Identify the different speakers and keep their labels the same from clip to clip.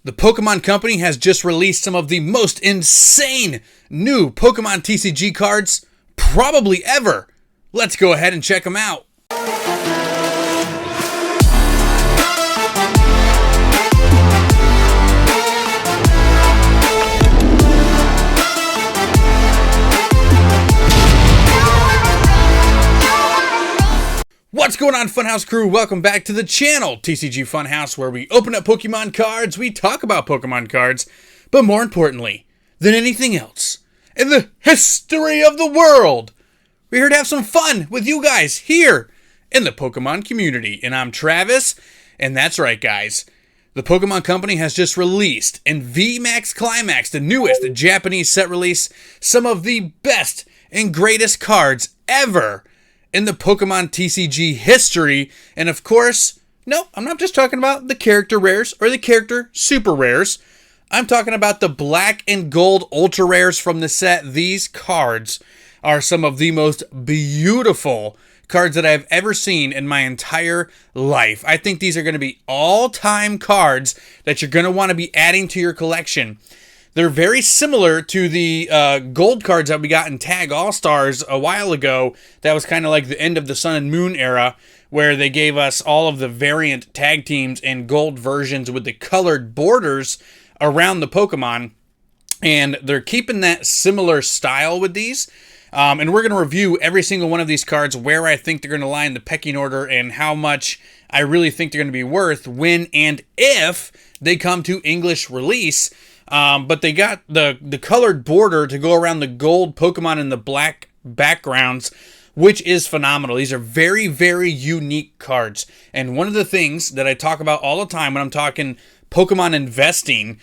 Speaker 1: The Pokemon Company has just released some of the most insane new Pokemon TCG cards probably ever. Let's go ahead and check them out. What's going on, Funhouse crew? Welcome back to the channel, TCG Funhouse, where we open up Pokemon cards, we talk about Pokemon cards, but more importantly than anything else, in the history of the world, we're here to have some fun with you guys here in the Pokemon community. And I'm Travis, and that's right, guys. The Pokemon Company has just released in Vmax Climax, the newest Japanese set release, some of the best and greatest cards ever in the Pokemon TCG history. And of course, no, I'm not just talking about the character rares or the character super rares. I'm talking about the black and gold ultra rares from the set. These cards are some of the most beautiful cards that I've ever seen in my entire life. I think these are going to be all-time cards that you're going to want to be adding to your collection. They're very similar to the gold cards that we got in Tag All-Stars a while ago. That was kind of like the end of the Sun and Moon era, where they gave us all of the variant tag teams in gold versions with the colored borders around the Pokemon. And they're keeping that similar style with these. And we're going to review every single one of these cards, where I think they're going to lie in the pecking order, and how much I really think they're going to be worth when and if they come to English release. But they got the colored border to go around the gold Pokemon and the black backgrounds, which is phenomenal. These are very, very unique cards. And one of the things that I talk about all the time when I'm talking Pokemon investing,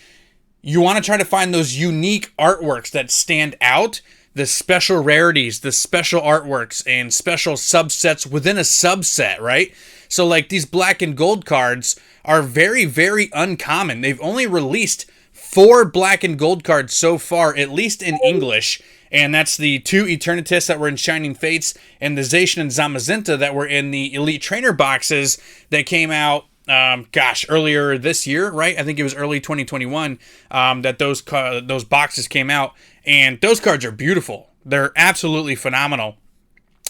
Speaker 1: you want to try to find those unique artworks that stand out, the special rarities, the special artworks, and special subsets within a subset, right? So like these black and gold cards are very, very uncommon. They've only released 4 black and gold cards so far, at least in English, and that's the 2 Eternatus that were in Shining Fates, and the Zacian and Zamazenta that were in the Elite Trainer boxes that came out, earlier this year, right? I think it was early 2021 that those boxes came out, and those cards are beautiful. They're absolutely phenomenal.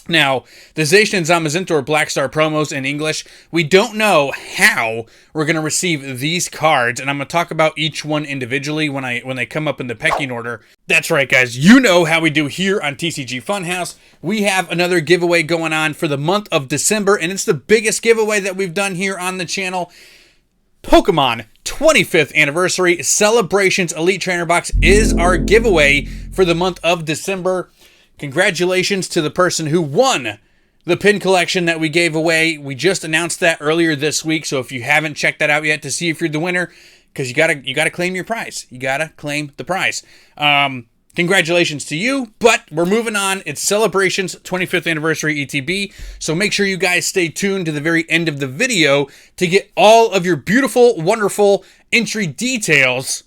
Speaker 1: Now, the Zacian and Zamazenta are Black Star promos in English. We don't know how we're going to receive these cards, and I'm going to talk about each one individually when they come up in the pecking order. That's right, guys. You know how we do here on TCG Funhouse. We have another giveaway going on for the month of December, and it's the biggest giveaway that we've done here on the channel. Pokemon 25th Anniversary Celebrations Elite Trainer Box is our giveaway for the month of December. Congratulations to the person who won the pin collection that we gave away. We just announced that earlier this week, so if you haven't checked that out yet to see if you're the winner, because you gotta claim your prize. You gotta claim the prize. Congratulations to you, but we're moving on. It's Celebrations 25th Anniversary ETB, so make sure you guys stay tuned to the very end of the video to get all of your beautiful, wonderful entry details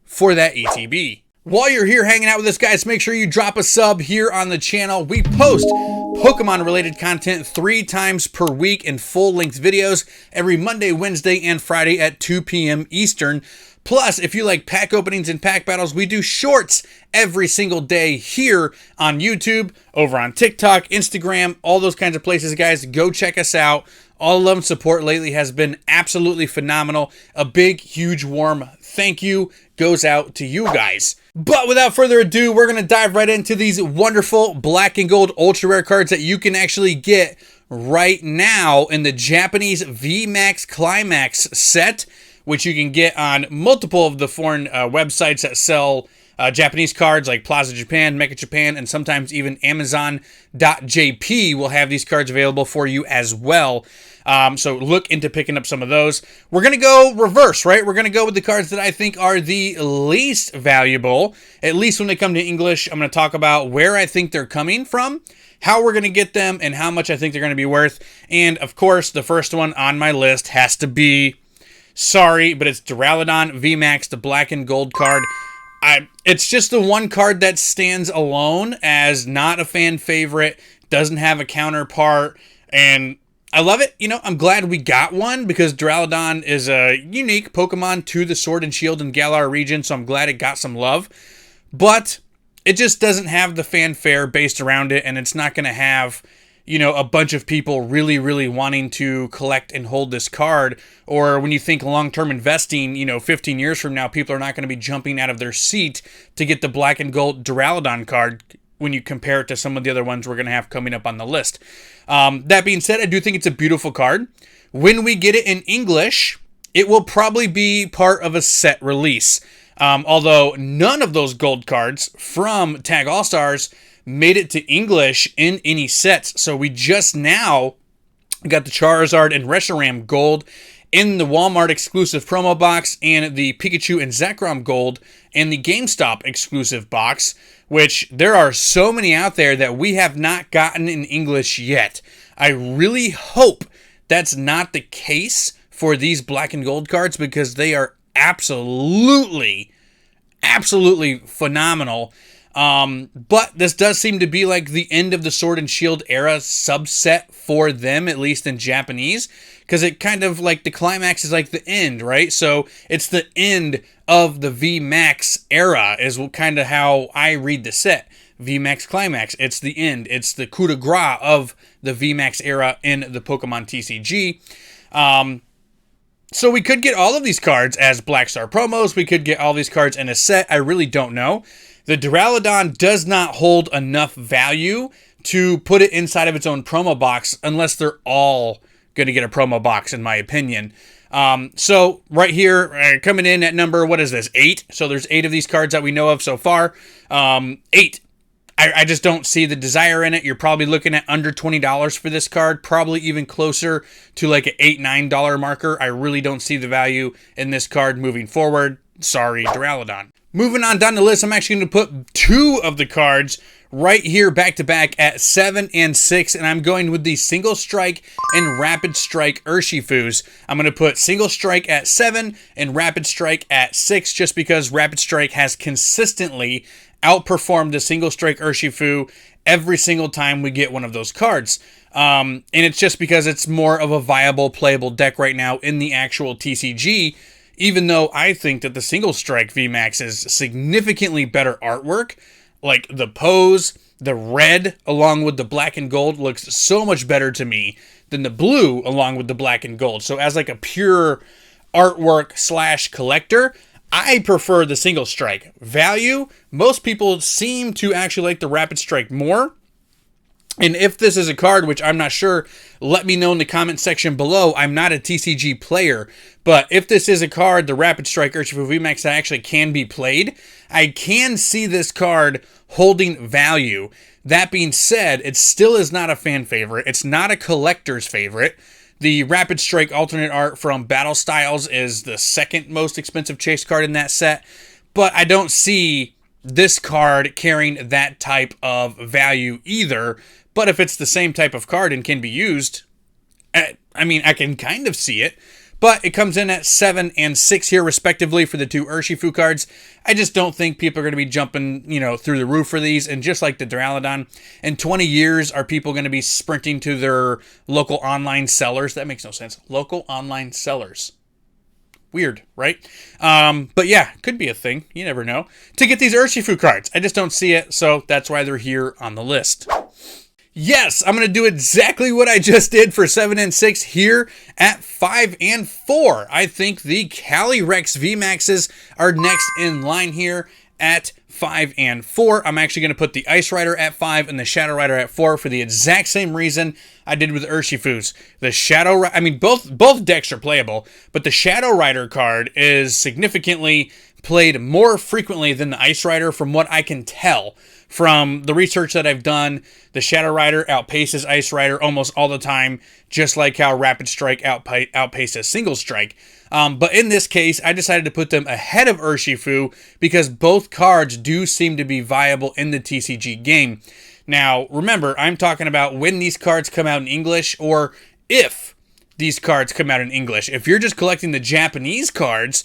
Speaker 1: for that ETB. While you're here hanging out with us, guys, make sure you drop a sub here on the channel. We post Pokemon-related content 3 times per week in full-length videos every Monday, Wednesday, and Friday at 2 p.m. Eastern. Plus, if you like pack openings and pack battles, we do shorts every single day here on YouTube, over on TikTok, Instagram, all those kinds of places, guys. Go check us out. All love and support lately has been absolutely phenomenal. A big, huge, warm thank you goes out to you guys. But without further ado, we're going to dive right into these wonderful black and gold ultra rare cards that you can actually get right now in the Japanese Vmax Climax set, which you can get on multiple of the foreign websites that sell Japanese cards, like Plaza Japan, Mecha Japan, and sometimes even Amazon.jp will have these cards available for you as well. So look into picking up some of those. We're going to go reverse, right? We're going to go with the cards that I think are the least valuable, at least when they come to English. I'm going to talk about where I think they're coming from, how we're going to get them, and how much I think they're going to be worth. And, of course, the first one on my list has to be, sorry, but it's Duraludon VMAX, the black and gold card. It's just the one card that stands alone as not a fan favorite, doesn't have a counterpart, and I love it. You know, I'm glad we got one because Duraludon is a unique Pokemon to the Sword and Shield and Galar region, so I'm glad it got some love. But it just doesn't have the fanfare based around it, and it's not going to have, you know, a bunch of people really, really wanting to collect and hold this card. Or when you think long-term investing, you know, 15 years from now, people are not going to be jumping out of their seat to get the black and gold Duraludon card when you compare it to some of the other ones we're going to have coming up on the list. That being said, I do think it's a beautiful card. When we get it in English, it will probably be part of a set release. Although none of those gold cards from Tag All-Stars made it to English in any sets. So we just now got the Charizard and Reshiram gold in the Walmart exclusive promo box and the Pikachu and Zekrom gold in the GameStop exclusive box, which there are so many out there that we have not gotten in English yet. I really hope that's not the case for these black and gold cards because they are absolutely phenomenal. But this does seem to be like the end of the Sword and Shield era subset for them, at least in Japanese, because it kind of like the climax is like the end, right? So it's the end of the Vmax era is kind of how I read the set. Vmax Climax, it's the end. It's the coup de grace of the Vmax era in the Pokemon TCG. So we could get all of these cards as Black Star promos. We could get all these cards in a set. I really don't know. The Duraludon does not hold enough value to put it inside of its own promo box unless they're all going to get a promo box, in my opinion. So right here, coming in at number, what is this, 8? So there's 8 of these cards that we know of so far. 8. I just don't see the desire in it. You're probably looking at under $20 for this card, probably even closer to like an $8, $9 marker. I really don't see the value in this card moving forward. Sorry, Duraludon. Moving on down the list, I'm actually going to put 2 of the cards right here back to back at 7 and 6, and I'm going with the Single Strike and Rapid Strike Urshifus. I'm going to put Single Strike at 7 and Rapid Strike at 6 just because Rapid Strike has consistently outperformed the Single Strike Urshifu every single time we get one of those cards. And it's just because it's more of a viable, playable deck right now in the actual TCG, even though I think that the Single Strike VMAX is significantly better artwork. Like the pose, the red along with the black and gold looks so much better to me than the blue along with the black and gold. So as like a pure artwork / collector, I prefer the Single Strike. Value, most people seem to actually like the Rapid Strike more. And if this is a card, which I'm not sure, let me know in the comment section below. I'm not a TCG player, but if this is a card, the Rapid Strike Urshifu VMAX, that actually can be played, I can see this card holding value. That being said, it still is not a fan favorite. It's not a collector's favorite. The Rapid Strike alternate art from Battle Styles is the second most expensive chase card in that set, but I don't see this card carrying that type of value either. But if it's the same type of card and can be used, I mean, I can kind of see it. But it comes in at 7 and 6 here, respectively, for the 2 Urshifu cards. I just don't think people are going to be jumping, through the roof for these. And just like the Duraludon, in 20 years, are people going to be sprinting to their local online sellers? That makes no sense. Local online sellers. Weird, right? But yeah, could be a thing. You never know. To get these Urshifu cards. I just don't see it, so that's why they're here on the list. Yes, I'm going to do exactly what I just did for 7 and 6 here at 5 and 4. I think the Calyrex VMAXs are next in line here at 5 and 4. I'm actually going to put the Ice Rider at 5 and the Shadow Rider at 4 for the exact same reason I did with Urshifus. The Shadow Rider, I mean, both decks are playable, but the Shadow Rider card is significantly played more frequently than the Ice Rider from what I can tell. From the research that I've done, the Shadow Rider outpaces Ice Rider almost all the time, just like how Rapid Strike outpaces Single Strike. But in this case, I decided to put them ahead of Urshifu because both cards do seem to be viable in the TCG game. Now, remember, I'm talking about when these cards come out in English or if these cards come out in English. If you're just collecting the Japanese cards,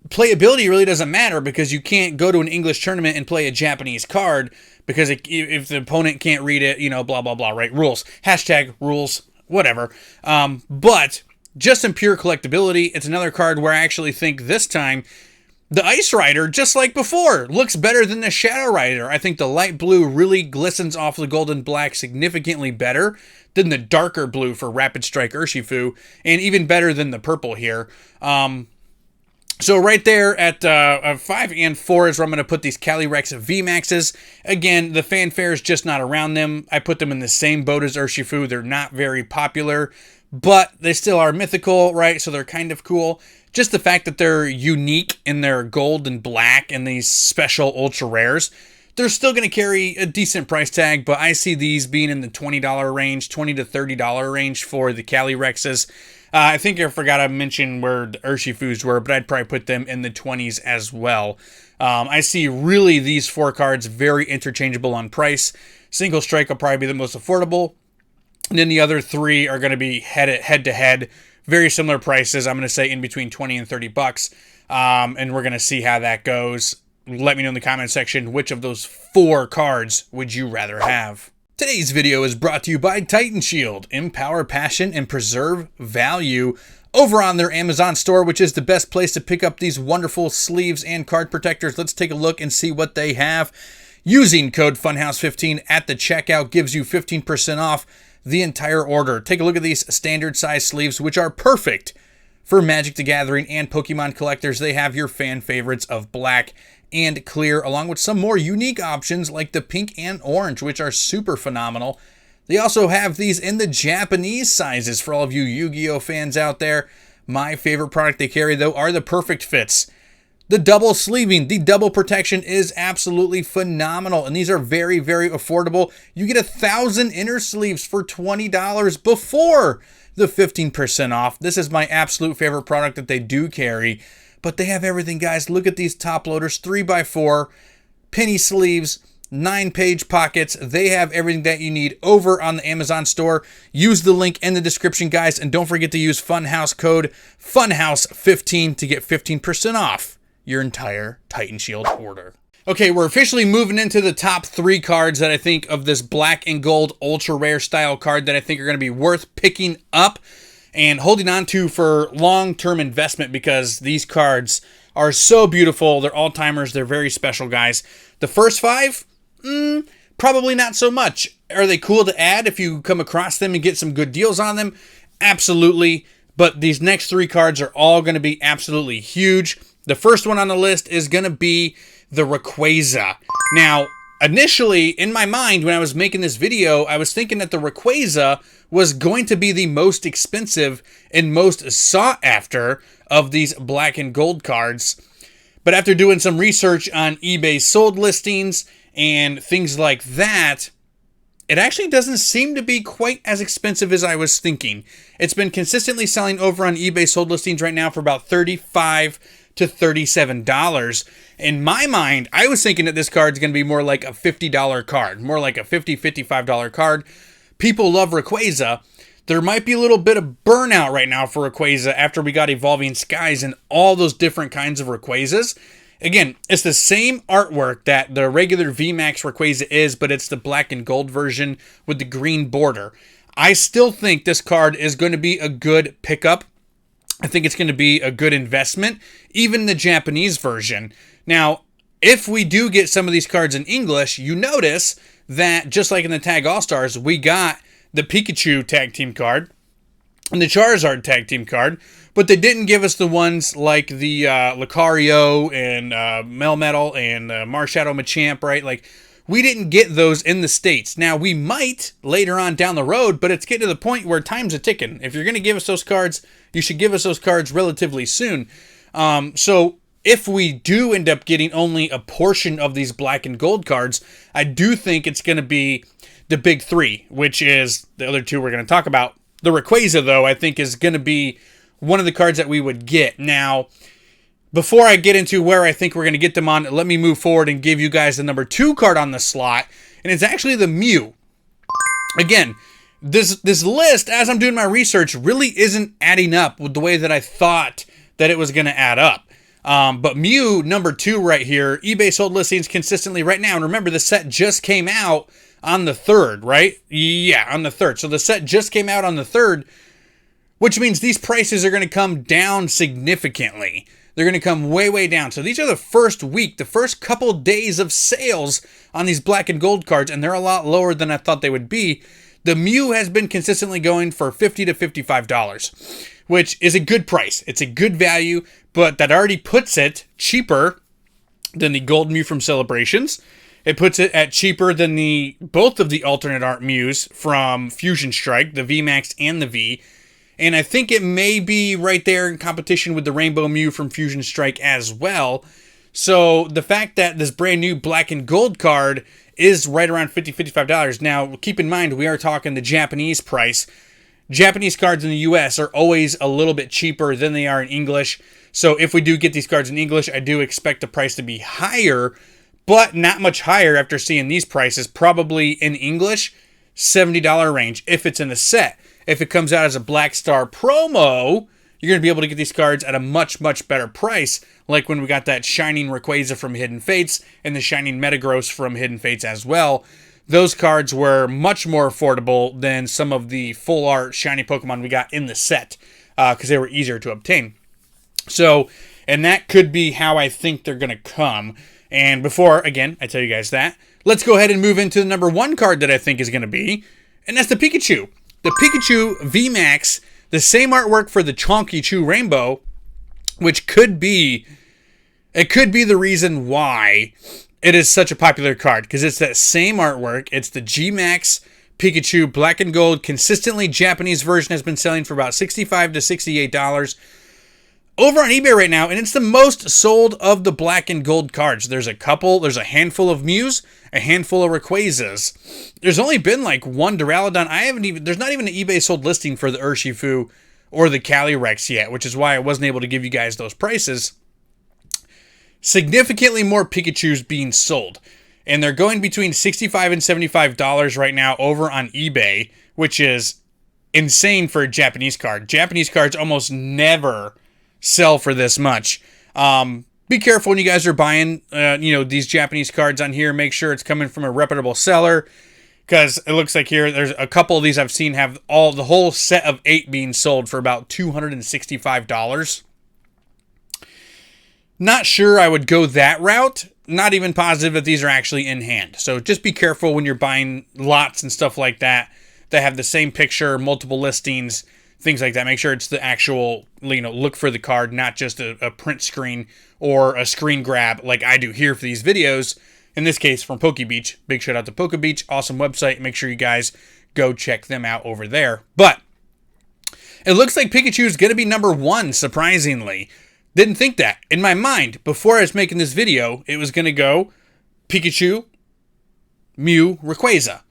Speaker 1: playability really doesn't matter because you can't go to an English tournament and play a Japanese card because if the opponent can't read it, blah, blah, blah, right? Rules. Hashtag rules. whatever. But just in pure collectability, it's another card where I actually think this time the Ice Rider, just like before, looks better than the Shadow Rider. I think the light blue really glistens off the gold and black significantly better than the darker blue for Rapid Strike Urshifu, and even better than the purple here. So right there at 5 and 4 is where I'm going to put these Calyrex V-Maxes. Again, the fanfare is just not around them. I put them in the same boat as Urshifu. They're not very popular, but they still are mythical, right? So they're kind of cool. Just the fact that they're unique in their gold and black and these special ultra rares, they're still going to carry a decent price tag, but I see these being in the $20 range, $20 to $30 range for the Calyrexes. I think I forgot to mention where the Urshifus were, but I'd probably put them in the 20s as well. I see really these 4 cards very interchangeable on price. Single Strike will probably be the most affordable. And then the other 3 are going to be head to head. Very similar prices. I'm going to say in between 20 and 30 bucks. And we're going to see how that goes. Let me know in the comment section which of those 4 cards would you rather have. Today's video is brought to you by Titan Shield. Empower passion and preserve value over on their Amazon store, which is the best place to pick up these wonderful sleeves and card protectors. Let's take a look and see what they have. Using code Funhouse15 at the checkout gives you 15% off the entire order. Take a look at these standard size sleeves, which are perfect for Magic the Gathering and Pokemon collectors. They have your fan favorites of black and clear, along with some more unique options like the pink and orange, which are super phenomenal. They also have these in the Japanese sizes for all of you Yu-Gi-Oh fans out there. My favorite product they carry, though, are the perfect fits. The double sleeving, the double protection is absolutely phenomenal, and these are very, very affordable. You get 1,000 inner sleeves for $20 before the 15% off. This is my absolute favorite product that they do carry, but they have everything, guys. Look at these top loaders, 3x4, penny sleeves, 9-page pockets. They have everything that you need over on the Amazon store. Use the link in the description, guys, and don't forget to use Funhouse code Funhouse15 to get 15% off your entire Titan Shield order. Okay, we're officially moving into the top 3 cards that I think of this black and gold ultra rare style card that I think are going to be worth picking up and holding on to for long-term investment, because these cards are so beautiful. They're all-timers. They're very special, guys. The first 5, probably not so much. Are they cool to add if you come across them and get some good deals on them? Absolutely. But these next 3 cards are all going to be absolutely huge. The first one on the list is going to be the Rayquaza. Now, initially, in my mind, when I was making this video, I was thinking that the Rayquaza was going to be the most expensive and most sought after of these black and gold cards. But after doing some research on eBay sold listings and things like that, it actually doesn't seem to be quite as expensive as I was thinking. It's been consistently selling over on eBay sold listings right now for about $35 to $37. In my mind, I was thinking that this card is going to be more like a $50 card, more like a $50, $55 card. People love Rayquaza. There might be a little bit of burnout right now for Rayquaza after we got Evolving Skies and all those different kinds of Rayquazas. Again, it's the same artwork that the regular VMAX Rayquaza is, but it's the black and gold version with the green border. I still think this card is going to be a good pickup. I think it's going to be a good investment, even the Japanese version. Now, if we do get some of these cards in English, you notice that just like in the Tag All-Stars, we got the Pikachu tag team card and the Charizard tag team card, but they didn't give us the ones like the Lucario and Melmetal and Marshadow Machamp, right? Like, we didn't get those in the States. Now, we might later on down the road, but it's getting to the point where time's a ticking. If you're going to give us those cards, you should give us those cards relatively soon. So if we do end up getting only a portion of these black and gold cards, I do think it's going to be the big 3, which is the other 2 we're going to talk about. The Rayquaza, though, I think is going to be one of the cards that we would get. Now, before I get into where I think we're going to get them on, let me move forward and give you guys the number 2 card on the slot, and it's actually the Mew. Again, this list, as I'm doing my research, really isn't adding up with the way that I thought that it was going to add up. But Mew, number 2 right here, eBay sold listings consistently right now. And remember, the set just came out on the 3rd, right? Yeah, on the 3rd. So the set just came out on the 3rd, which means these prices are going to come down significantly. They're going to come way, way down. So these are the first week, the first couple days of sales on these black and gold cards, and they're a lot lower than I thought they would be. The Mew has been consistently going for $50 to $55, which is a good price. It's a good value, but that already puts it cheaper than the gold Mew from Celebrations. It puts it at cheaper than both of the alternate art Mews from Fusion Strike, the VMAX and the V. And I think it may be right there in competition with the Rainbow Mew from Fusion Strike as well. So the fact that this brand new black and gold card is right around $50, $55. Now, keep in mind, we are talking the Japanese price. Japanese cards in the US are always a little bit cheaper than they are in English. So if we do get these cards in English, I do expect the price to be higher, but not much higher after seeing these prices. Probably in English, $70 range if it's in a set. If it comes out as a Black Star promo, you're going to be able to get these cards at a much, much better price, like when we got that Shining Rayquaza from Hidden Fates and the Shining Metagross from Hidden Fates as well. Those cards were much more affordable than some of the full art shiny Pokemon we got in the set because they were easier to obtain. So, and that could be how I think they're going to come. And before, again, I tell you guys that, let's go ahead and move into the number 1 card that I think is going to be, and that's the Pikachu. The Pikachu V-Max, the same artwork for the Chonky Chew Rainbow, which could be the reason why it is such a popular card, because it's that same artwork. It's the G-Max Pikachu Black and Gold. Consistently, Japanese version has been selling for about $65 to $68 over on eBay right now, and it's the most sold of the black and gold cards. There's a handful of Mews, a handful of Rayquazas. There's only been like one Duraludon. There's not even an eBay sold listing for the Urshifu or the Calyrex yet, which is why I wasn't able to give you guys those prices. Significantly more Pikachus being sold, and they're going between $65 and $75 right now over on eBay, which is insane for a Japanese card. Japanese cards almost never sell for this much. Be careful when you guys are buying these Japanese cards on here. Make sure it's coming from a reputable seller, because it looks like here there's a couple of these I've seen have the whole set of 8 being sold for about $265. Not sure I would go that route. Not even positive that these are actually in hand. So just be careful when you're buying lots and stuff like that have the same picture, multiple listings, things like that. Make sure it's the actual, look for the card, not just a print screen or a screen grab like I do here for these videos. In this case, from PokeBeach. Big shout out to PokeBeach. Awesome website. Make sure you guys go check them out over there. But it looks like Pikachu is going to be number 1, surprisingly. Didn't think that. In my mind, before I was making this video, it was going to go Pikachu, Mew, Rayquaza.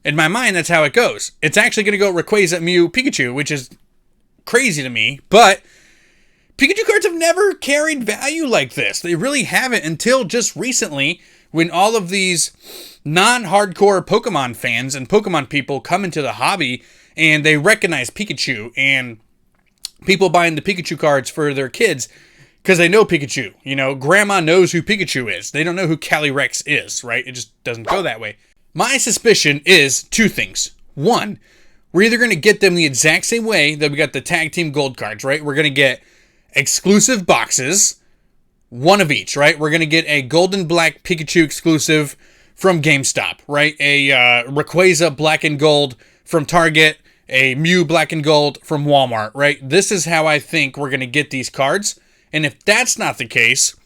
Speaker 1: In my mind, that's how it goes. It's actually going to go Rayquaza, Mew, Pikachu, which is crazy to me. But Pikachu cards have never carried value like this. They really haven't until just recently, when all of these non-hardcore Pokemon fans and Pokemon people come into the hobby and they recognize Pikachu, and people buying the Pikachu cards for their kids because they know Pikachu. Grandma knows who Pikachu is. They don't know who Calyrex is, right? It just doesn't go that way. My suspicion is 2 things. 1, we're either going to get them the exact same way that we got the Tag Team Gold cards, right? We're going to get exclusive boxes, 1 of each, right? We're going to get a Gold and Black Pikachu exclusive from GameStop, right? A Rayquaza Black and Gold from Target, a Mew Black and Gold from Walmart, right? This is how I think we're going to get these cards. And if that's not the case,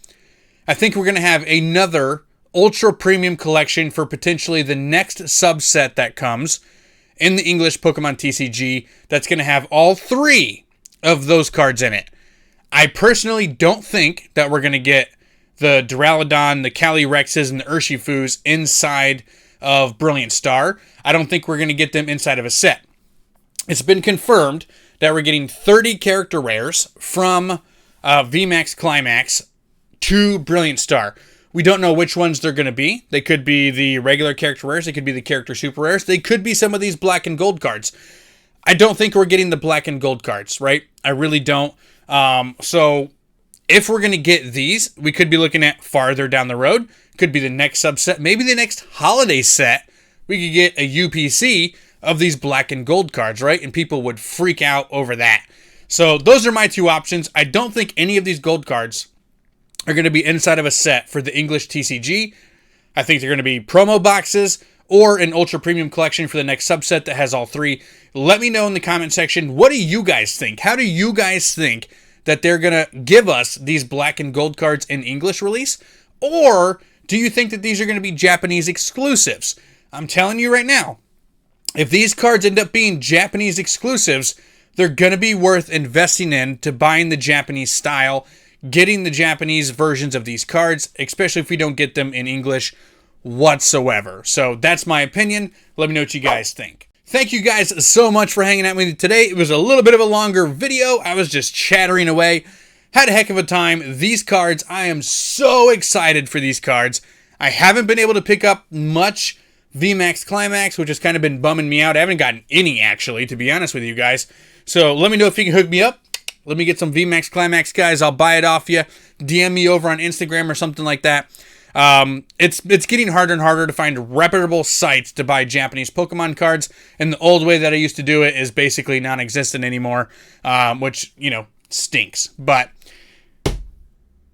Speaker 1: I think we're going to have another ultra premium collection for potentially the next subset that comes in the English Pokemon TCG that's going to have all 3 of those cards in it. I personally don't think that we're going to get the Duraludon, the Calyrexes, and the Urshifus inside of Brilliant Star. I don't think we're going to get them inside of a set. It's been confirmed that we're getting 30 character rares from Vmax Climax to Brilliant Star. We don't know which ones they're going to be. They could be the regular character rares. They could be the character super rares. They could be some of these black and gold cards. I don't think we're getting the black and gold cards, right? I really don't. So if we're going to get these, we could be looking at farther down the road. Could be the next subset, maybe the next holiday set we could get a UPC of these black and gold cards, right? And people would freak out over that. So those are my two options. I don't think any of these gold cards are going to be inside of a set for the English TCG. I think they're going to be promo boxes or an ultra premium collection for the next subset that has all three. Let me know in the comment section, what do you guys think? How do you guys think that they're going to give us these black and gold cards in English release? Or do you think that these are going to be Japanese exclusives? I'm telling you right now, if these cards end up being Japanese exclusives, they're going to be worth investing in to buying the Japanese style, getting the Japanese versions of these cards, especially if we don't get them in English whatsoever. So that's my opinion. Let me know what you guys think. Thank you guys so much for hanging out with me today. It was a little bit of a longer video. I was just chattering away. Had a heck of a time. These cards, I am so excited for these cards. I haven't been able to pick up much Vmax Climax, which has kind of been bumming me out. I haven't gotten any, actually, to be honest with you guys. So let me know if you can hook me up. Let me get some Vmax Climax, guys. I'll buy it off you. DM me over on Instagram or something like that. It's getting harder and harder to find reputable sites to buy Japanese Pokemon cards, and the old way that I used to do it is basically non-existent anymore, which, you know, stinks. But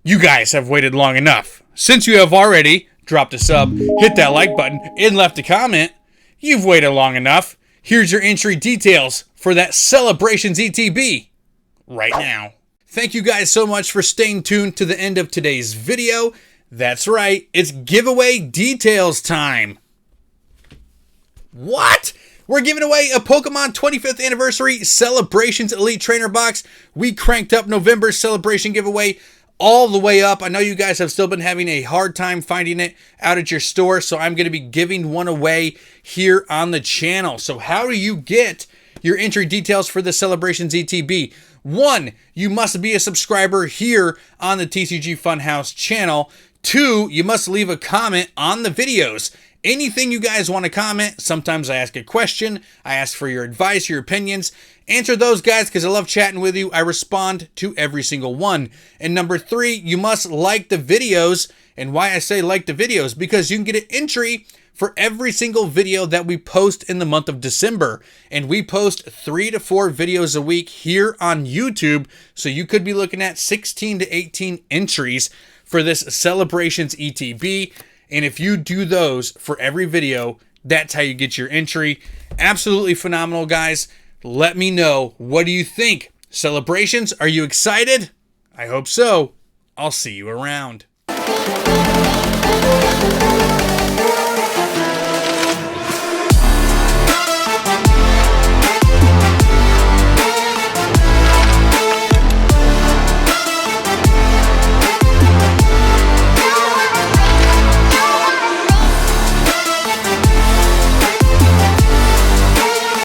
Speaker 1: you guys have waited long enough. Since you have already dropped a sub, hit that like button, and left a comment, you've waited long enough. Here's your entry details for that Celebrations ETB right now. Thank you guys so much for staying tuned to the end of today's video. That's right, it's giveaway details time. What? We're giving away a Pokemon 25th Anniversary Celebrations Elite Trainer Box. We cranked up November's celebration giveaway all the way up. I know you guys have still been having a hard time finding it out at your store, so I'm going to be giving one away here on the channel. So how do you get your entry details for the Celebrations ETB? 1, you must be a subscriber here on the TCG Funhouse channel. 2, you must leave a comment on the videos. Anything you guys want to comment. Sometimes I ask a question. I ask for your advice, your opinions. Answer those, guys, because I love chatting with you. I respond to every single one. And number 3, you must like the videos. And why I say like the videos, because you can get an entry for every single video that we post in the month of December. And we post 3 to 4 videos a week here on YouTube. So you could be looking at 16 to 18 entries for this Celebrations ETB. And if you do those for every video, that's how you get your entry. Absolutely phenomenal, guys. Let me know, what do you think? Celebrations, are you excited? I hope so. I'll see you around.